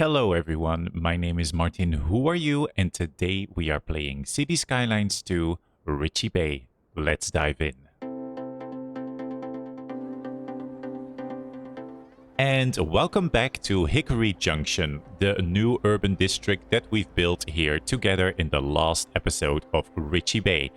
Hello everyone, my name is Martin. Who are you? And today we are playing Cities Skylines 2 Richie Bay. Let's dive in. And welcome back to Hickory Junction, the new urban district that we've built here together in the last episode of Richie Bay.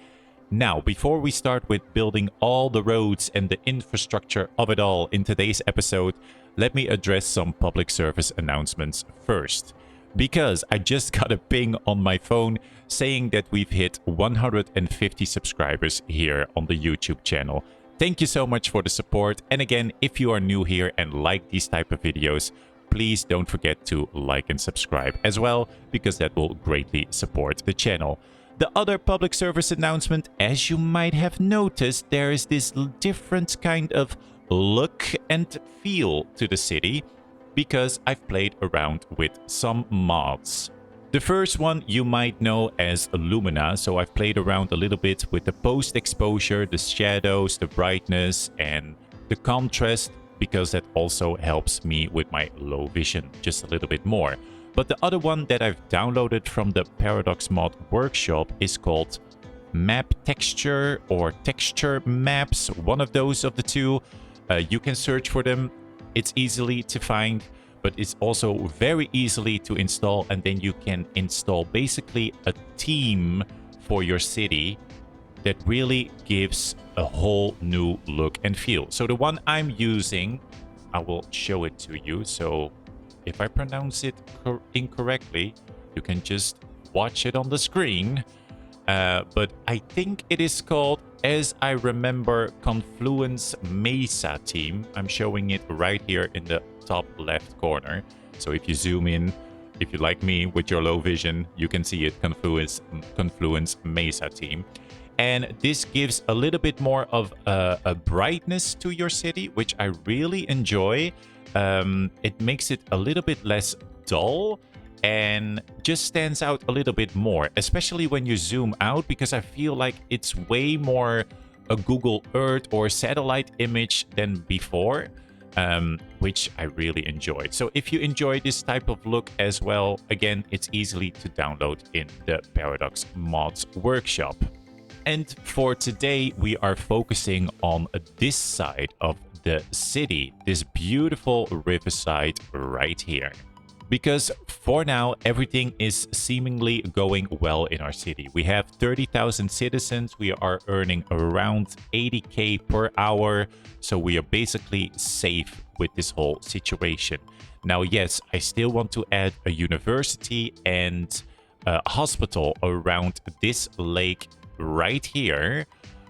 Now, before we start with building all the roads and the infrastructure of it all in today's episode, let me address some public service announcements first. Because I just got a ping on my phone saying that we've hit 150 subscribers here on the YouTube channel. Thank you so much for the support. And again, if you are new here and like these type of videos, please don't forget to like and subscribe as well, because that will greatly support the channel. The other public service announcement, as you might have noticed, there is this different kind of look and feel to the city because I've played around with some mods. The first one you might know as Lumina, so I've played around a little bit with the post exposure, the shadows, the brightness and the contrast, because that also helps me with my low vision just a little bit more. But the other one that I've downloaded from the Paradox Mod workshop is called Map Texture or Texture Maps, one of those of the two. You can search for them. It's easily to find, but it's also very easily to install. And then you can install basically a theme for your city that really gives a whole new look and feel. So the one I'm using, I will show it to you. So if I pronounce it incorrectly, you can just watch it on the screen. But I think it is called, as I remember, Confluence Mesa Team. I'm showing it right here in the top left corner. So if you zoom in, if you like me with your low vision, you can see it, Confluence Mesa Team. And this gives a little bit more of a brightness to your city, which I really enjoy. It makes it a little bit less dull and just stands out a little bit more, especially when you zoom out, because I feel like it's way more a Google Earth or satellite image than before, which I really enjoyed. So if you enjoy this type of look as well, again, it's easily to download in the Paradox Mods workshop. And for today, we are focusing on this side of the city, this beautiful riverside right here. Because for now, everything is seemingly going well in our city. We have 30,000 citizens. We are earning around 80k per hour. So we are basically safe with this whole situation. Now, yes, I still want to add a university and a hospital around this lake right here.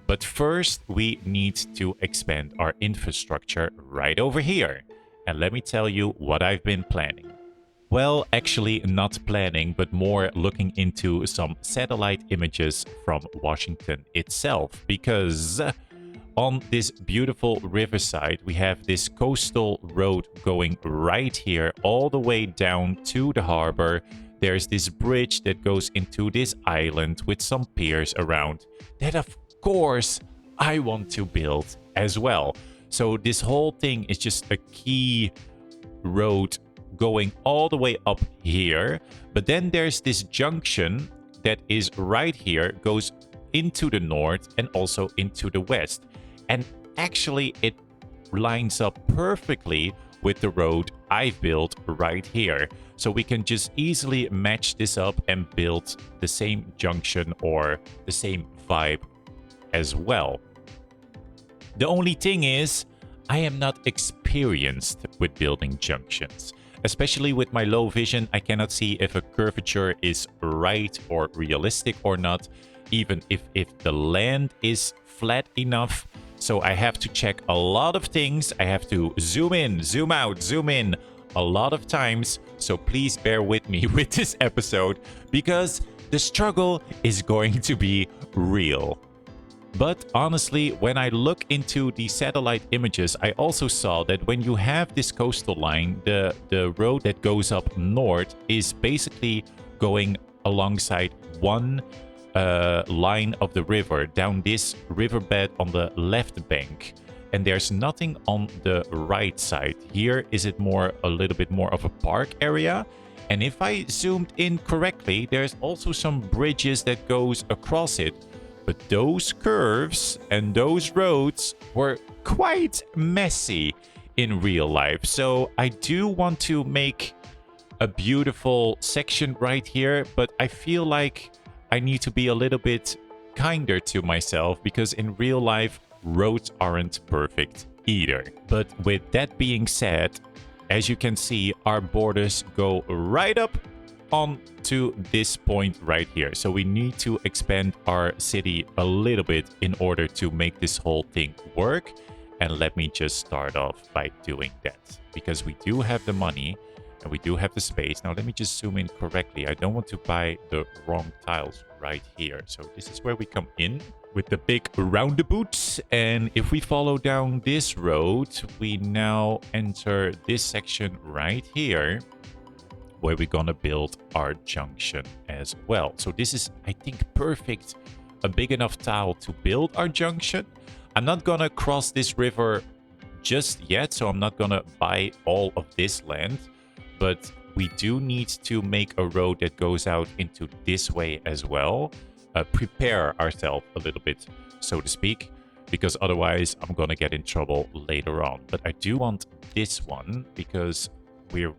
But first, we need to expand our infrastructure right over here. And let me tell you what I've been planning. Well, actually not planning, but more looking into some satellite images from Washington itself. Because on this beautiful riverside, we have this coastal road going right here all the way down to the harbor. There's this bridge that goes into this island with some piers around that, of course, I want to build as well. So this whole thing is just a key road going all the way up here. But then there's this junction that is right here, goes into the north and also into the west. And actually, it lines up perfectly with the road I've built right here. So we can just easily match this up and build the same junction or the same vibe as well. The only thing is, I am not experienced with building junctions. Especially with my low vision, I cannot see if a curvature is right or realistic or not, even if the land is flat enough. So I have to check a lot of things. I have to zoom in, zoom out, zoom in a lot of times. So please bear with me with this episode, because the struggle is going to be real. But honestly, when I look into the satellite images, I also saw that when you have this coastal line, the road that goes up north is basically going alongside one line of the river down this riverbed on the left bank. and there's nothing on the right side. Here is it more a little bit more of a park area. And if I zoomed in correctly, there's also some bridges that goes across it. But those curves and those roads were quite messy in real life. So I do want to make a beautiful section right here, but I feel like I need to be a little bit kinder to myself because in real life, roads aren't perfect either. But with that being said, as you can see, our borders go right up on to this point right here. So we need to expand our city a little bit in order to make this whole thing work. And let me just start off by doing that because we do have the money and we do have the space. Now let me just zoom in correctly. I don't want to buy the wrong tiles right here. So this is where we come in with the big roundabout. And if we follow down this road, we now enter this section right here where we're gonna build our junction as well. So this is, I think, perfect, a big enough tile to build our junction. I'm not gonna cross this river just yet, so I'm not gonna buy all of this land, but we do need to make a road that goes out into this way as well. Prepare ourselves a little bit, so to speak, because otherwise I'm gonna get in trouble later on. But I do want this one because we're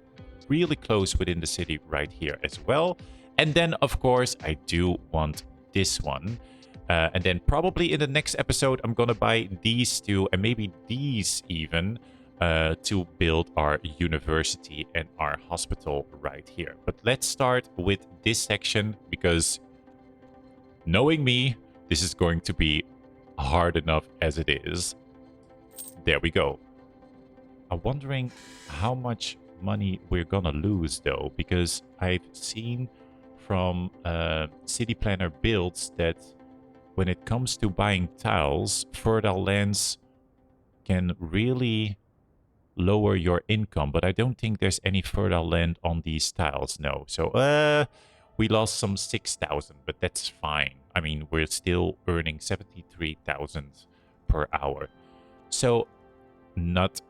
really close within the city right here as well. And then, of course, I do want this one. And then probably in the next episode, I'm going to buy these two and maybe these even to build our university and our hospital right here. But let's start with this section because knowing me, this is going to be hard enough as it is. There we go. I'm wondering how much money we're going to lose though, because I've seen from city planner builds that when it comes to buying tiles, fertile lands can really lower your income. But I don't think there's any fertile land on these tiles, no. So we lost some 6,000, but that's fine. I mean, we're still earning 73,000 per hour. So not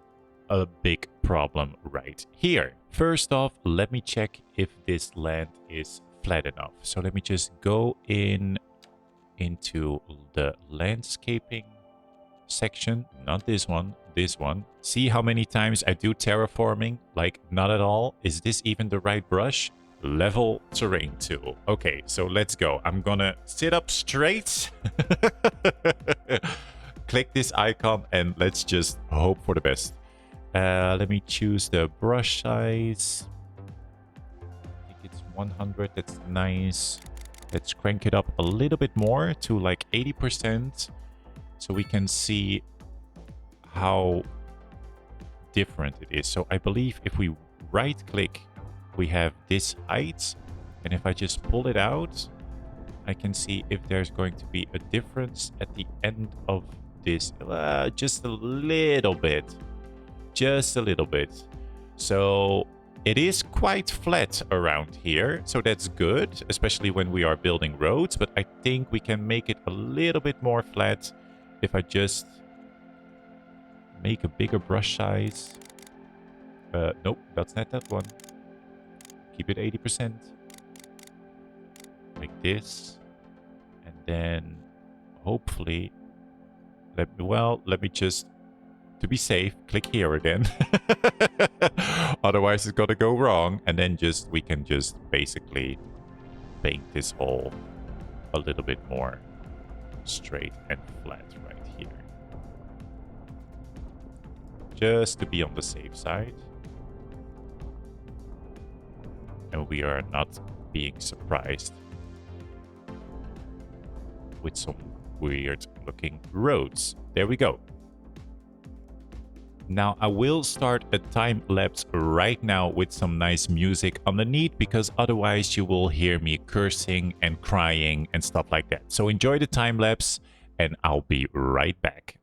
a big problem right here. First off, let me check if this land is flat enough. So let me just go into the landscaping section, not this one, this one. See how many times I do terraforming? Like, not at all. Is this even the right brush? Level terrain tool. Okay, so let's go. I'm gonna sit up straight. Click this icon and let's just hope for the best. Let me choose the brush size. I think it's 100. That's nice. Let's crank it up a little bit more to like 80% so we can see how different it is. So I believe if we right click, we have this height. And if I just pull it out, I can see if there's going to be a difference at the end of this. Just a little bit. Just a little bit. So it is quite flat around here, so that's good, especially when we are building roads, but I think we can make it a little bit more flat if I just make a bigger brush size. Nope, that's not that one. Keep it 80%. Like this. And then hopefully, let me just, to be safe, click here again. Otherwise it's gonna go wrong. And then we can just basically paint this hole a little bit more straight and flat right here. Just to be on the safe side. And we are not being surprised with some weird looking roads. There we go. Now, I will start a time lapse right now with some nice music underneath because otherwise you will hear me cursing and crying and stuff like that. So enjoy the time lapse and I'll be right back.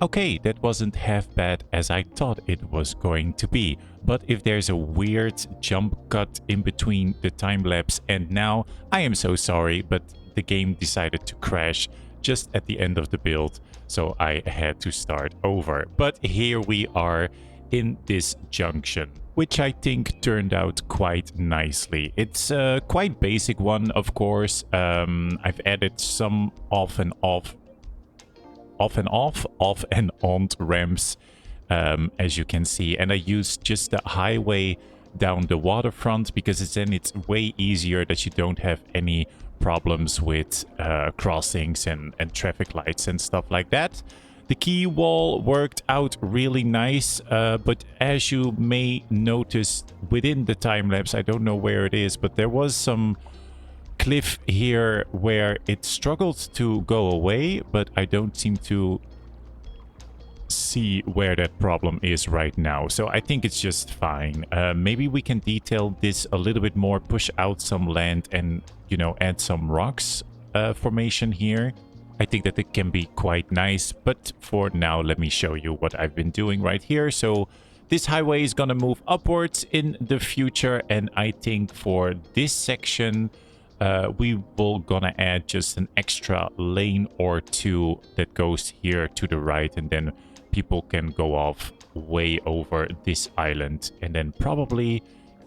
Okay, that wasn't half bad as I thought it was going to be. But if there's a weird jump cut in between the time lapse and now, I am so sorry, but the game decided to crash just at the end of the build, so I had to start over. But here we are in this junction, which I think turned out quite nicely. It's a quite basic one, of course. I've added some off and on ramps, as you can see, and I used just the highway down the waterfront because it's way easier that you don't have any problems with crossings and traffic lights and stuff like that. The quay wall worked out really nice, but as you may notice within the time lapse, I don't know where it is, but there was some cliff here where it struggled to go away, but I don't seem to see where that problem is right now. So I think it's just fine. Maybe we can detail this a little bit more, push out some land and, you know, add some rocks formation here. I think that it can be quite nice, but for now, let me show you what I've been doing right here. So this highway is gonna move upwards in the future, and I think for this section, we will gonna add just an extra lane or two that goes here to the right, and then people can go off way over this island, and then probably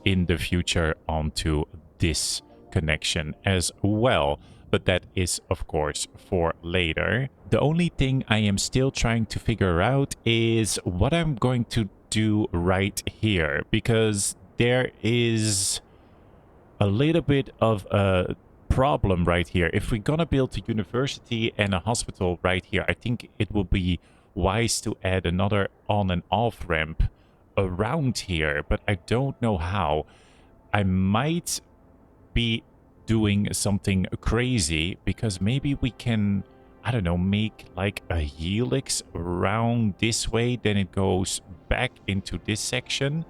in the future onto this connection as well. But that is, of course, for later. The only thing I am still trying to figure out is what I'm going to do right here, because there is a little bit of a problem right here. If we're gonna build a university and a hospital right here, I think it will be wise to add another on and off ramp around here, but I don't know how. I might be doing something crazy, because maybe we can, I don't know, make like a helix around this way, then it goes back into this section,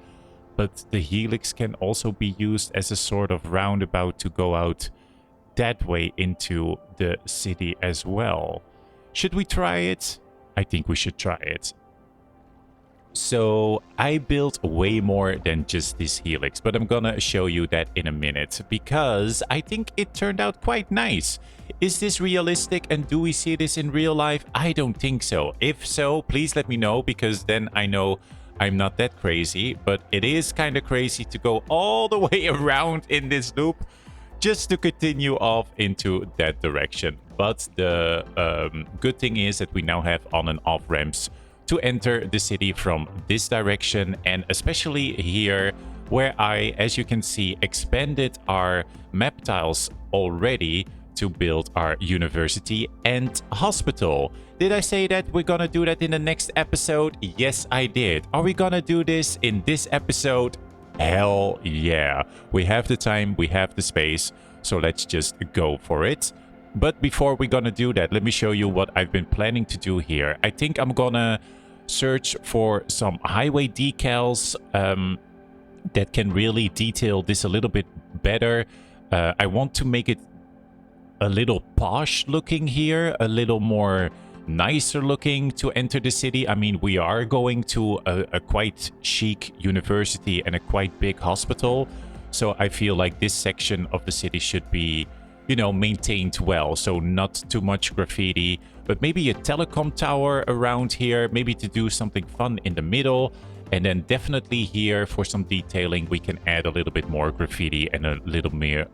but the helix can also be used as a sort of roundabout to go out that way into the city as well. Should we try it? I think we should try it. So I built way more than just this helix, but I'm gonna show you that in a minute, because I think it turned out quite nice. Is this realistic, and do we see this in real life? I don't think so. If so, please let me know, because then I know I'm not that crazy, but it is kind of crazy to go all the way around in this loop just to continue off into that direction. But the good thing is that we now have on and off ramps to enter the city from this direction, and especially here where I, as you can see, expanded our map tiles already to build our university and hospital. Did I say that we're gonna do that in the next episode? Yes, I did. Are we gonna do this in this episode? Hell yeah. We have the time, we have the space, so let's just go for it. But before we're gonna do that, let me show you what I've been planning to do here. I think I'm gonna search for some highway decals that can really detail this a little bit better. I want to make it a little posh looking here, a little more nicer looking to enter the city. I mean, we are going to a quite chic university and a quite big hospital, so I feel like this section of the city should be, you know, maintained well, so not too much graffiti, but maybe a telecom tower around here, maybe to do something fun in the middle, and then definitely here for some detailing we can add a little bit more graffiti and a little more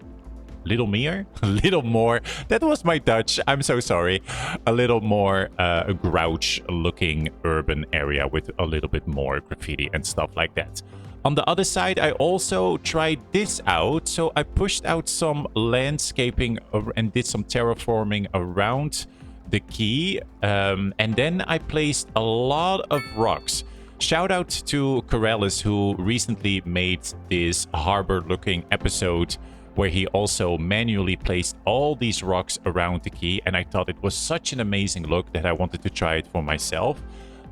that was my Dutch, I'm so sorry, a little more grouch looking urban area with a little bit more graffiti and stuff like that. On the other side, I also tried this out. So I pushed out some landscaping and did some terraforming around the quay. And then I placed a lot of rocks. Shout out to Corellis, who recently made this harbor-looking episode where he also manually placed all these rocks around the quay. And I thought it was such an amazing look that I wanted to try it for myself.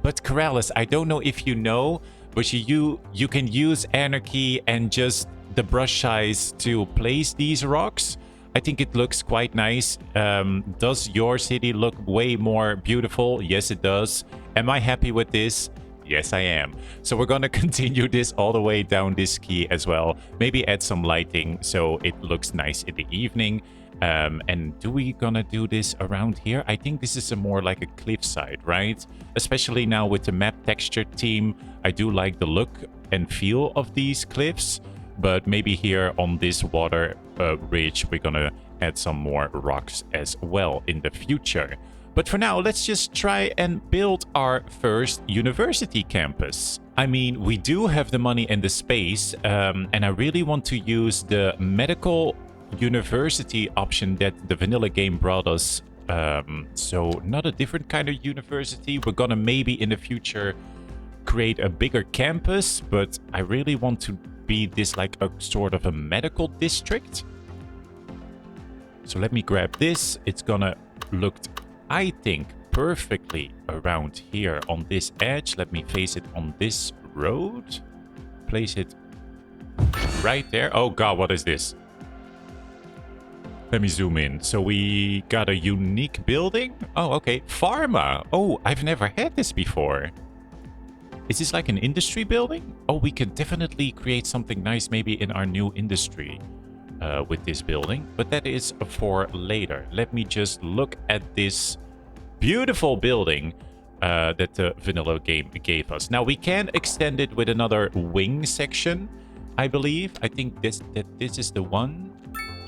But Corellis, I don't know if you know, but you can use Anarchy and just the brush size to place these rocks. I think it looks quite nice. Does your city look way more beautiful? Yes, it does. Am I happy with this? Yes, I am. So we're gonna continue this all the way down this quay as well. Maybe add some lighting so it looks nice in the evening. And do we gonna do this around here? I think this is a more like a cliffside, right? Especially now with the map texture team, I do like the look and feel of these cliffs. But maybe here on this water ridge, we're gonna add some more rocks as well in the future. But for now, let's just try and build our first university campus. I mean, we do have the money and the space, and I really want to use the medical university option that the vanilla game brought us. So not a different kind of university. We're gonna maybe in the future create a bigger campus, but I really want to be this like a sort of a medical district. So let me grab this. It's gonna look, I think, perfectly around here on this edge. Let me face it on this road. Place it right there. Oh god, what is this? Let me zoom in. So we got a unique building. Oh, okay. Pharma. Oh, I've never had this before. Is this like an industry building? Oh, we could definitely create something nice maybe in our new industry with this building. But that is for later. Let me just look at this beautiful building that the vanilla game gave us. Now, we can extend it with another wing section, I believe. I think this is the one.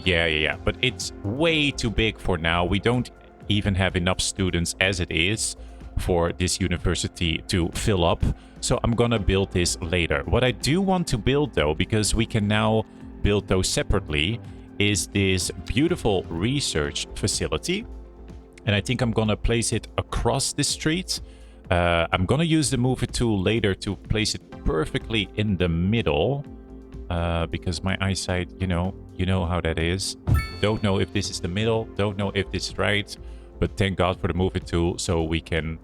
Yeah. But it's way too big for now. We don't even have enough students as it is for this university to fill up. So I'm gonna build this later. What I do want to build though, because we can now build those separately, is this beautiful research facility. And I think I'm gonna place it across the street. I'm gonna use the move it tool later to place it perfectly in the middle. Because my eyesight, you know how that is. Don't know if this is the middle, don't know if this is right, but thank God for the move it tool so we can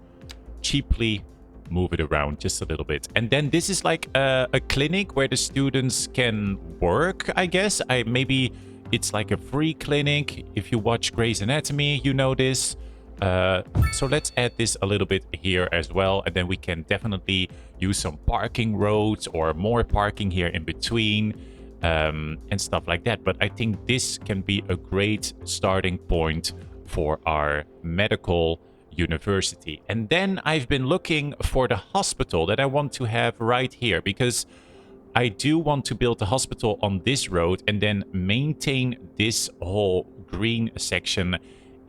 cheaply move it around just a little bit. And then this is like a clinic where the students can work, I guess. Maybe it's like a free clinic. If you watch Grey's Anatomy, you know this. So let's add this a little bit here as well, and then we can definitely use some parking roads or more parking here in between, and stuff like that. But I think this can be a great starting point for our medical university. And then I've been looking for the hospital that I want to have right here, because I do want to build a hospital on this road and then maintain this whole green section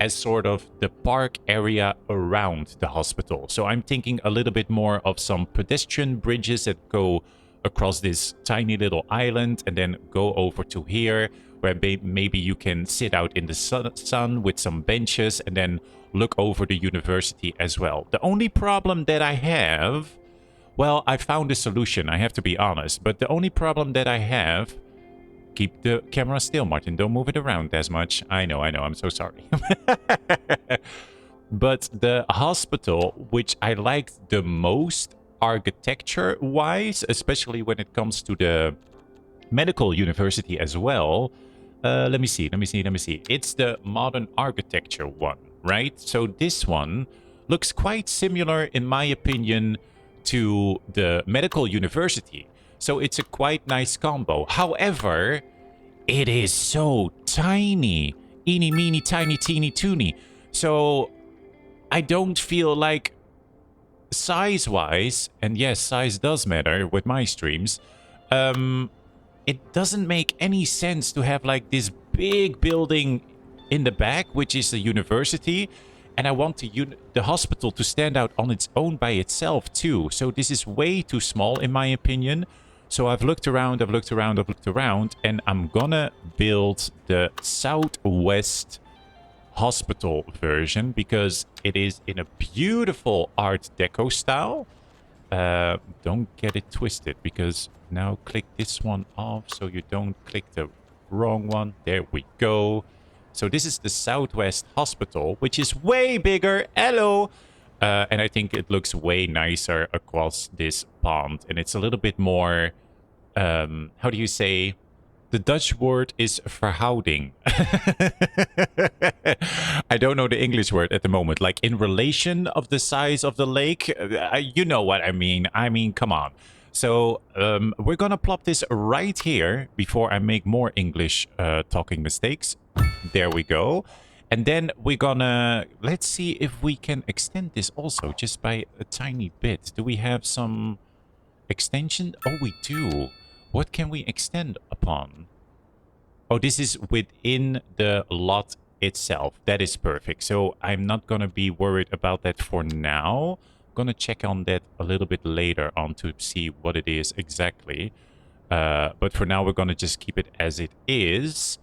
as sort of the park area around the hospital. So I'm thinking a little bit more of some pedestrian bridges that go across this tiny little island and then go over to here, where maybe you can sit out in the sun with some benches and then look over the university as well. The only problem that I have, well, I found a solution, I have to be honest, but the only problem that I have, keep the camera still, Martin, don't move it around as much. I know, I'm so sorry. But the hospital, which I liked the most architecture-wise, especially when it comes to the medical university as well. Let me see. It's the modern architecture one, right? So this one looks quite similar, in my opinion, to the medical university. So it's a quite nice combo. However, it is so tiny. Eeny, meeny, tiny, teeny, toony. So I don't feel like size-wise, and yes, size does matter with my streams, it doesn't make any sense to have like this big building in the back, which is a university, and I want the hospital to stand out on its own by itself too. So this is way too small in my opinion. So I've looked around, and I'm gonna build the Southwest Hospital version because it is in a beautiful Art Deco style. Don't get it twisted, because now click this one off so you don't click the wrong one. There we go. So this is the Southwest Hospital, which is way bigger. Hello. And I think it looks way nicer across this pond. And it's a little bit more, how do you say? The The Dutch word is verhouding. I don't know the English word at the moment. Like in relation of the size of the lake. You know what I mean. I mean, come on. So we're going to plop this right here before I make more English talking mistakes. There we go. And then we're gonna, let's see if we can extend this also just by a tiny bit. Do we have some extension? Oh, we do. What can we extend upon? Oh, this is within the lot itself. That is perfect. So I'm not gonna be worried about that for now. Gonna check on that a little bit later on to see what it is exactly. But for now, we're gonna just keep it as it is.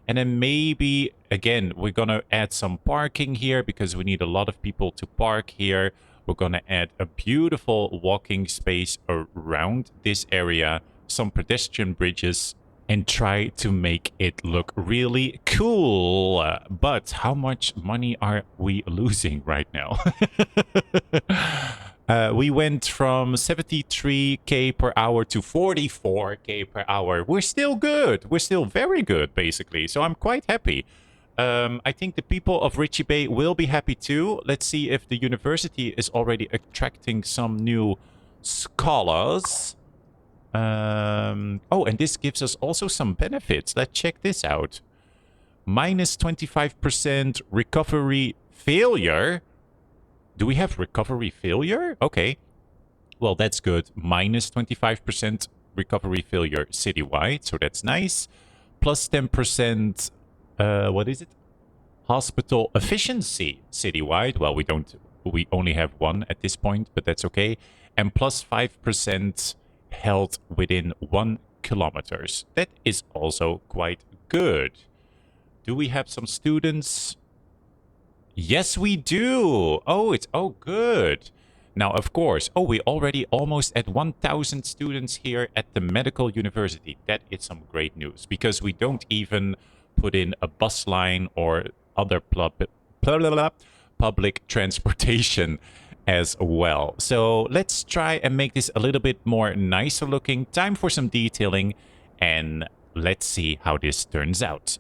And then maybe, again, we're going to add some parking here because we need a lot of people to park here. We're going to add a beautiful walking space around this area, some pedestrian bridges, and try to make it look really cool. But how much money are we losing right now? We went from 73k per hour to 44k per hour. We're still good. We're still very good, basically. So I'm quite happy. I think the people of Richie Bay will be happy too. Let's see if the university is already attracting some new scholars. Oh, and this gives us also some benefits. Let's check this out. Minus 25% recovery failure. Do we have recovery failure? Okay. Well, that's good. Minus 25% recovery failure citywide. So that's nice. Plus 10%, what is it? Hospital efficiency citywide. Well, we only have one at this point, but that's okay. And plus 5% health within 1 kilometers. That is also quite good. Do we have some students? Yes, we do. Oh, good. Now, of course, we already almost at 1,000 students here at the medical university. That is some great news because we don't even put in a bus line or other public transportation as well. So let's try and make this a little bit more nicer looking. Time for some detailing and let's see how this turns out.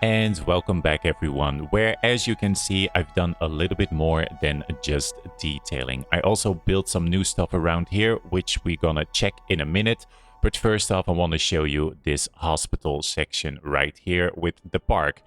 And welcome back everyone, where as you can see I've done a little bit more than just detailing. I also built some new stuff around here which we're gonna check in a minute, but first off I want to show you this hospital section right here with the park.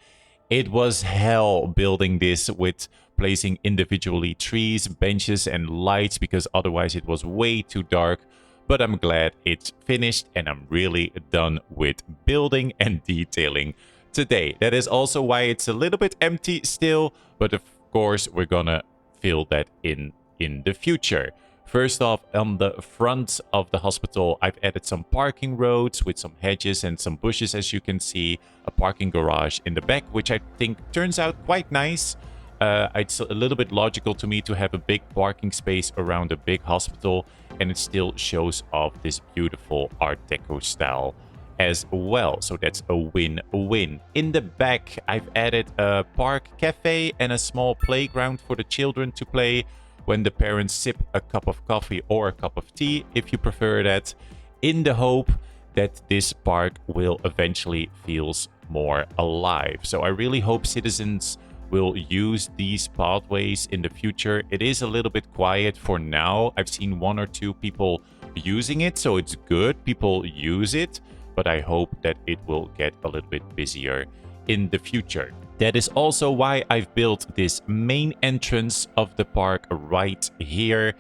It was hell building this with placing individually trees, benches and lights because otherwise it was way too dark. But I'm glad it's finished and I'm really done with building and detailing today. That is also why it's a little bit empty still, but of course we're gonna fill that in the future. First off, on the front of the hospital, I've added some parking roads with some hedges and some bushes, as you can see, a parking garage in the back, which I think turns out quite nice. It's a little bit logical to me to have a big parking space around a big hospital, and it still shows off this beautiful Art Deco style as well. So that's a win-win. In the back, I've added a park cafe and a small playground for the children to play when the parents sip a cup of coffee or a cup of tea, if you prefer that, in the hope that this park will eventually feels more alive. So I really hope citizens will use these pathways in the future. It is a little bit quiet for now. I've seen 1 or 2 people using it, so it's good. People use it, but I hope that it will get a little bit busier in the future. That is also why I've built this main entrance of the park right here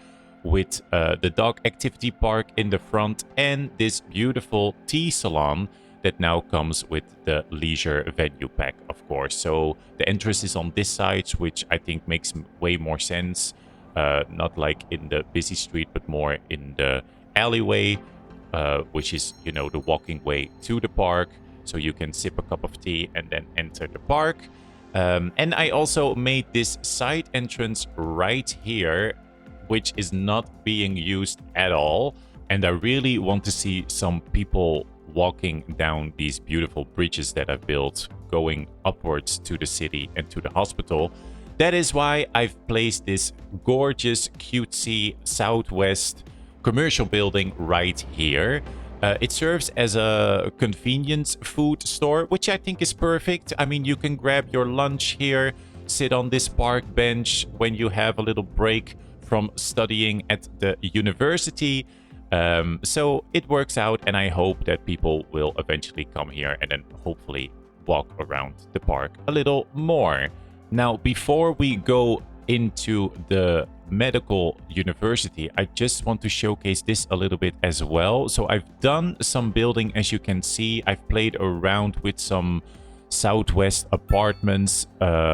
with the dog activity park in the front and this beautiful tea salon that now comes with the leisure venue pack, of course. So the entrance is on this side, which I think makes way more sense. Not like in the busy street, but more in the alleyway, which is, you know, the walking way to the park. So you can sip a cup of tea and then enter the park. And I also made this side entrance right here, which is not being used at all. And I really want to see some people walking down these beautiful bridges that I've built going upwards to the city and to the hospital. That is why I've placed this gorgeous cutesy southwest commercial building right here. It serves as a convenience food store, which I think is perfect. I mean, you can grab your lunch here, sit on this park bench when you have a little break from studying at the university. So it works out, and I hope that people will eventually come here and then hopefully walk around the park a little more. Now, before we go into the medical university, I just want to showcase this a little bit as well. So I've done some building, as you can see. I've played around with some southwest apartments,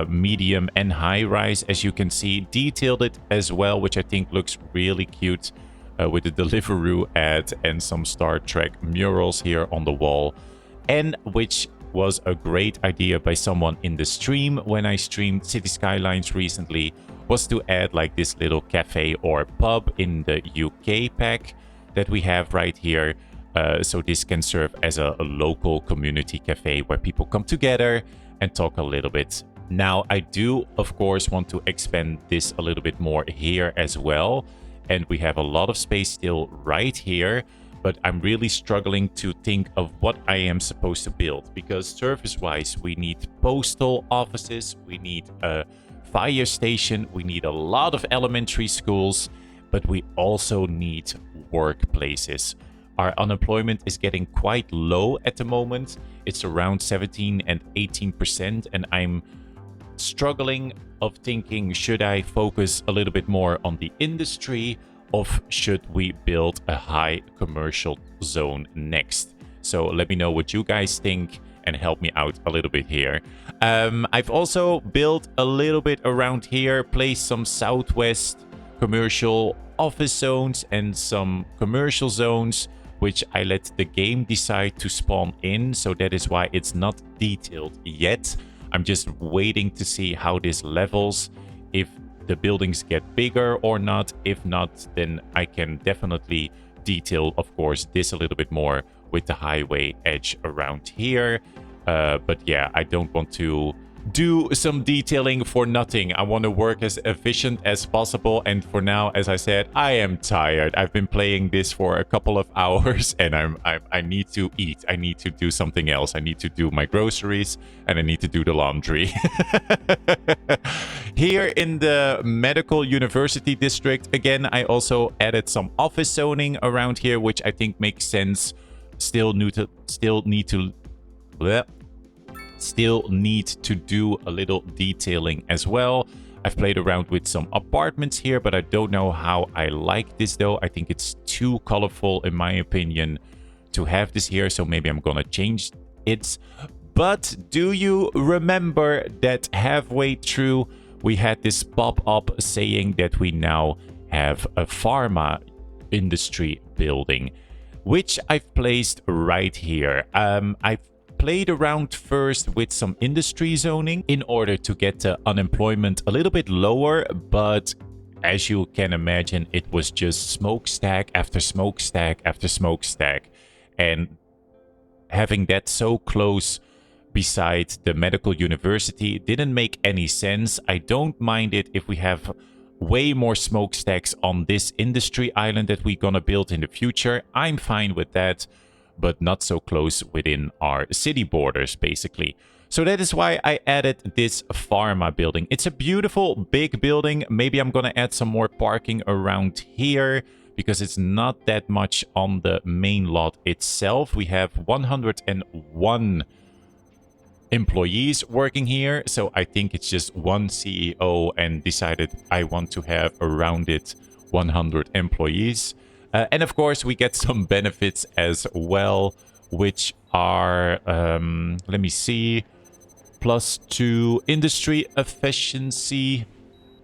medium and high rise, as you can see, detailed it as well, which I think looks really cute. With the Deliveroo ad and some Star Trek murals here on the wall, and which was a great idea by someone in the stream when I streamed Cities Skylines recently, was to add like this little cafe or pub in the UK pack that we have right here. So this can serve as a local community cafe where people come together and talk a little bit. Now, I do, of course, want to expand this a little bit more here as well. And we have a lot of space still right here, but I'm really struggling to think of what I am supposed to build, because service-wise, we need postal offices, we need a fire station, we need a lot of elementary schools, but we also need workplaces. Our unemployment is getting quite low at the moment. It's around 17 and 18%, and I'm struggling of thinking, should I focus a little bit more on the industry, or should we build a high commercial zone next? So let me know what you guys think and help me out a little bit here. I've also built a little bit around here, placed some southwest commercial office zones and some commercial zones, which I let the game decide to spawn in. So that is why it's not detailed yet. I'm just waiting to see how this levels, if the buildings get bigger or not. If not, then I can definitely detail, of course, this a little bit more with the highway edge around here. But yeah, I don't want to do some detailing for nothing. I want to work as efficient as possible. And for now, as I said, I am tired. I've been playing this for a couple of hours and I need to eat. I need to do something else. I need to do my groceries and I need to do the laundry. Here in the medical university district, again, I also added some office zoning around here, which I think makes sense. Still need to do a little detailing as well. I've played around with some apartments here, but I don't know how I like this though. I think it's too colorful in my opinion to have this here, so maybe I'm gonna change it. But do you remember that halfway through we had this pop-up saying that we now have a pharma industry building, which I've placed right here. I've played around first with some industry zoning in order to get the unemployment a little bit lower, but as you can imagine, it was just smokestack after smokestack after smokestack. And having that so close beside the medical university didn't make any sense. I don't mind it if we have way more smokestacks on this industry island that we're gonna build in the future. I'm fine with that, but not so close within our city borders, basically. So that is why I added this pharma building. It's a beautiful big building. Maybe I'm gonna add some more parking around here because it's not that much on the main lot itself. We have 101 employees working here, so I think it's just one CEO and decided I want to have around it 100 employees. And of course we get some benefits as well, which are let me see, +2 industry efficiency,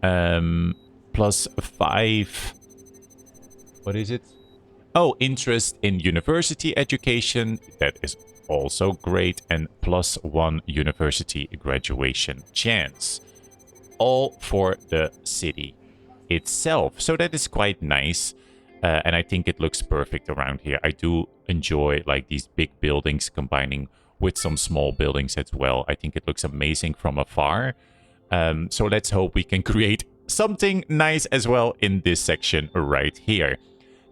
+5, what is it? Oh, interest in university education, that is also great, and +1 university graduation chance, all for the city itself. So that is quite nice, and I think it looks perfect around here. I do enjoy like these big buildings combining with some small buildings as well. I think it looks amazing from afar. So let's hope we can create something nice as well in this section right here.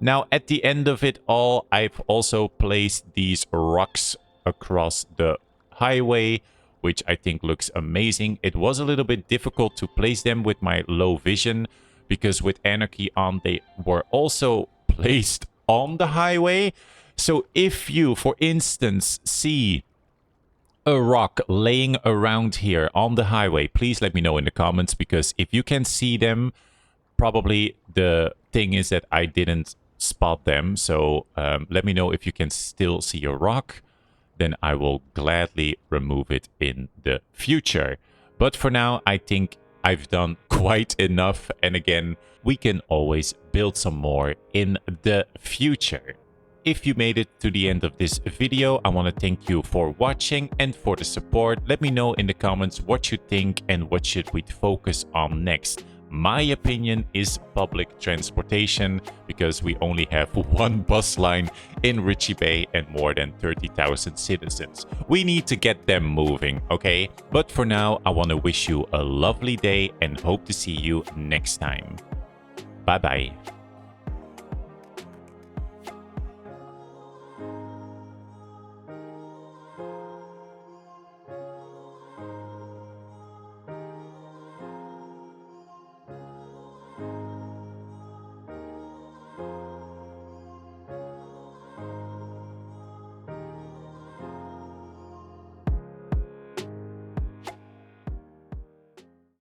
Now, at the end of it all, I've also placed these rocks across the highway, which I think looks amazing. It was a little bit difficult to place them with my low vision, because with Anarchy on, they were also placed on the highway. So if you, for instance, see a rock laying around here on the highway, please let me know in the comments, because if you can see them, probably the thing is that I didn't spot them. So let me know if you can still see a rock, then I will gladly remove it in the future. But for now, I think I've done quite enough. And again, we can always build some more in the future. If you made it to the end of this video, I want to thank you for watching and for the support. Let me know in the comments what you think and what should we focus on next. My opinion is public transportation, because we only have one bus line in Richie Bay and more than 30,000 citizens. We need to get them moving, okay? But for now, I want to wish you a lovely day and hope to see you next time. Bye-bye.